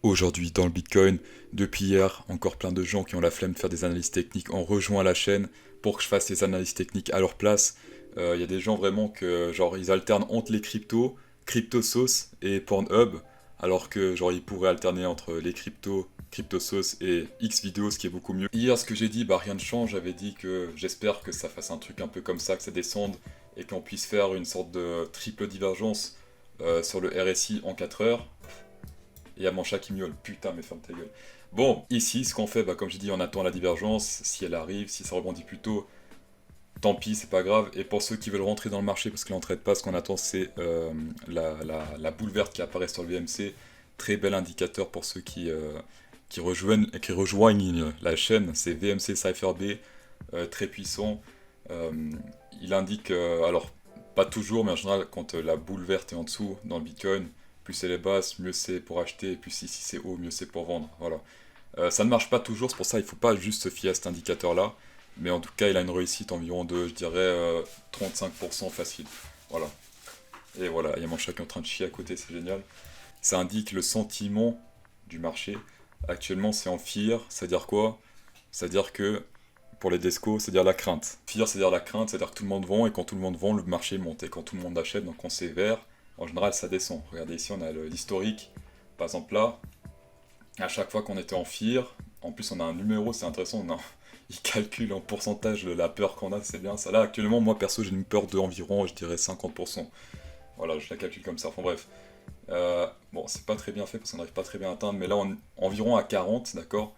Aujourd'hui, dans le Bitcoin, depuis hier, encore plein de gens qui ont la flemme de faire des analyses techniques ont rejoint la chaîne pour que je fasse les analyses techniques à leur place. Il y a des gens vraiment que, genre, ils alternent entre les cryptos, CryptoSauce et Pornhub, alors que, genre, ils pourraient alterner entre les cryptos, CryptoSauce et Xvideos, ce qui est beaucoup mieux. Hier, ce que j'ai dit, bah rien ne change. J'avais dit que j'espère que ça fasse un truc un peu comme ça, que ça descende et qu'on puisse faire une sorte de triple divergence sur le RSI en 4 heures. Il y a mon chat qui miaule, putain, mais ferme ta gueule. Bon, ici, ce qu'on fait, bah, comme j'ai dit, on attend la divergence. Si elle arrive, si ça rebondit plus tôt, tant pis, c'est pas grave. Et pour ceux qui veulent rentrer dans le marché, parce que là on traite pas, ce qu'on attend, c'est la boule verte qui apparaît sur le VMC. Très bel indicateur pour ceux qui rejoignent la chaîne. C'est VMC Cypher B, très puissant. Euh, il indique, alors pas toujours, mais en général, quand la boule verte est en dessous dans le Bitcoin, plus elle est basse, mieux c'est pour acheter, et puis si c'est haut, mieux c'est pour vendre. Voilà. Ça ne marche pas toujours, c'est pour ça qu'il ne faut pas juste se fier à cet indicateur-là. Mais en tout cas, il a une réussite environ de, je dirais, 35% facile. Voilà. Et voilà, il y a mon chat qui est en train de chier à côté, c'est génial. Ça indique le sentiment du marché. Actuellement, c'est en fear, c'est-à-dire quoi? C'est-à-dire que, pour les descos, c'est-à-dire la crainte. Fear, c'est-à-dire la crainte, c'est-à-dire que tout le monde vend, et quand tout le monde vend, le marché monte. Et quand tout le monde achète, donc quand c'est vert, en général, ça descend. Regardez ici, on a l'historique. Par exemple là, à chaque fois qu'on était en fear, en plus on a un numéro, c'est intéressant, il calcule en pourcentage de la peur qu'on a, c'est bien ça. Là actuellement, moi perso, j'ai une peur de environ, je dirais 50%. Voilà, je la calcule comme ça. Enfin bref. Bon, c'est pas très bien fait parce qu'on n'arrive pas très bien à atteindre, mais là on est environ à 40, d'accord.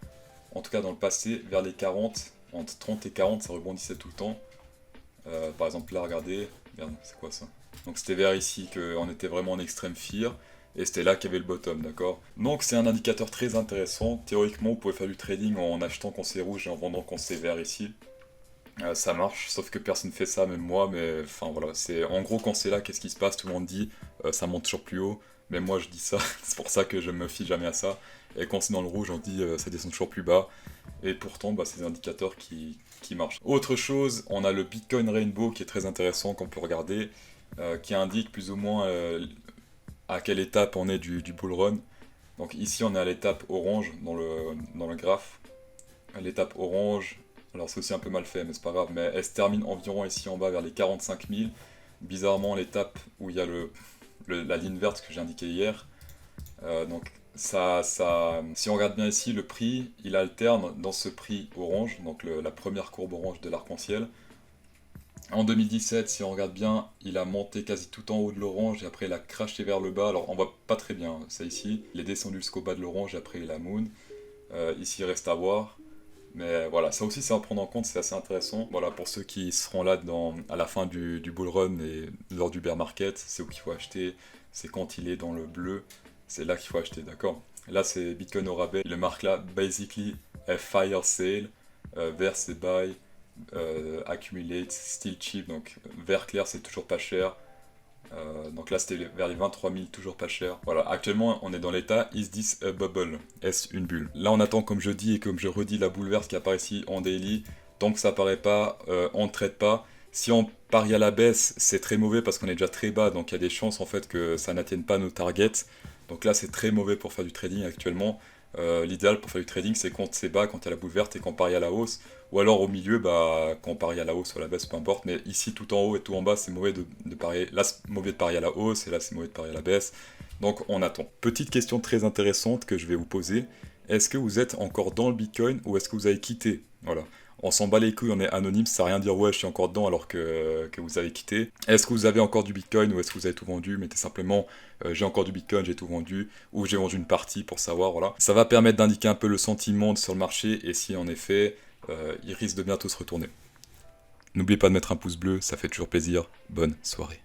En tout cas dans le passé, vers les 40, entre 30 et 40, ça rebondissait tout le temps. Par exemple là, regardez, merde, c'est quoi ça? Donc c'était vers ici qu'on était vraiment en extrême fear, et c'était là qu'il y avait le bottom, d'accord? Donc c'est un indicateur très intéressant. Théoriquement, vous pouvez faire du trading en achetant quand c'est rouge et en vendant quand c'est vert ici. Ça marche, sauf que personne fait ça, même moi, mais enfin voilà, c'est en gros quand c'est là, qu'est-ce qui se passe? Tout le monde dit ça monte toujours plus haut, mais moi je dis ça, c'est pour ça que je me fie jamais à ça. Et quand c'est dans le rouge, on dit ça descend toujours plus bas, et pourtant bah, c'est des indicateurs qui marchent. Autre chose, on a le Bitcoin Rainbow qui est très intéressant qu'on peut regarder, qui indique plus ou moins à quelle étape on est du bull run. Donc ici on est à l'étape orange dans le graphe. L'étape orange, alors c'est aussi un peu mal fait, mais c'est pas grave, mais elle se termine environ ici en bas vers les 45 000. Bizarrement, l'étape où il y a la ligne verte que j'ai indiquée hier. Donc si on regarde bien ici, le prix, il alterne dans ce prix orange, donc la première courbe orange de l'arc-en-ciel. En 2017, si on regarde bien, il a monté quasi tout en haut de l'orange et après il a craché vers le bas. Alors on voit pas très bien ça ici. Il est descendu jusqu'au bas de l'orange et après il a moon. Ici il reste à voir. Mais voilà, ça aussi c'est à prendre en compte, c'est assez intéressant. Voilà, pour ceux qui seront là à la fin du bull run et lors du bear market, c'est où qu'il faut acheter. C'est quand il est dans le bleu, c'est là qu'il faut acheter, d'accord? Là c'est Bitcoin au rabais. Il le marque là, basically, a fire sale. Vert c'est buy. Accumulate, still cheap, donc vert clair c'est toujours pas cher. Donc là c'était vers les 23 000, toujours pas cher. Voilà, actuellement on est dans l'état is this a bubble? Est-ce une bulle? Là on attend, comme je dis et comme je redis, la boule verte qui apparaît ici en daily. Tant que ça apparaît pas, on ne traite pas. Si on parie à la baisse, c'est très mauvais parce qu'on est déjà très bas, donc il y a des chances en fait que ça n'atteigne pas nos targets. Donc là c'est très mauvais pour faire du trading actuellement. L'idéal pour faire du trading, c'est quand c'est bas, quand il y a la boule verte et qu'on parie à la hausse, ou alors au milieu, bah, quand on parie à la hausse ou à la baisse, peu importe, mais ici tout en haut et tout en bas, c'est mauvais de parier. Là, c'est mauvais de parier à la hausse, et là, c'est mauvais de parier à la baisse. Donc on attend. Petite question très intéressante que je vais vous poser. Est-ce que vous êtes encore dans le Bitcoin ou est-ce que vous avez quitté? Voilà. On s'en bat les couilles, on est anonyme, ça sert à rien de dire ouais je suis encore dedans alors que vous avez quitté. Est-ce que vous avez encore du Bitcoin ou est-ce que vous avez tout vendu? Mettez simplement j'ai encore du Bitcoin, j'ai tout vendu, ou j'ai vendu une partie pour savoir, voilà. Ça va permettre d'indiquer un peu le sentiment sur le marché et si en effet il risque de bientôt se retourner. N'oubliez pas de mettre un pouce bleu, ça fait toujours plaisir. Bonne soirée.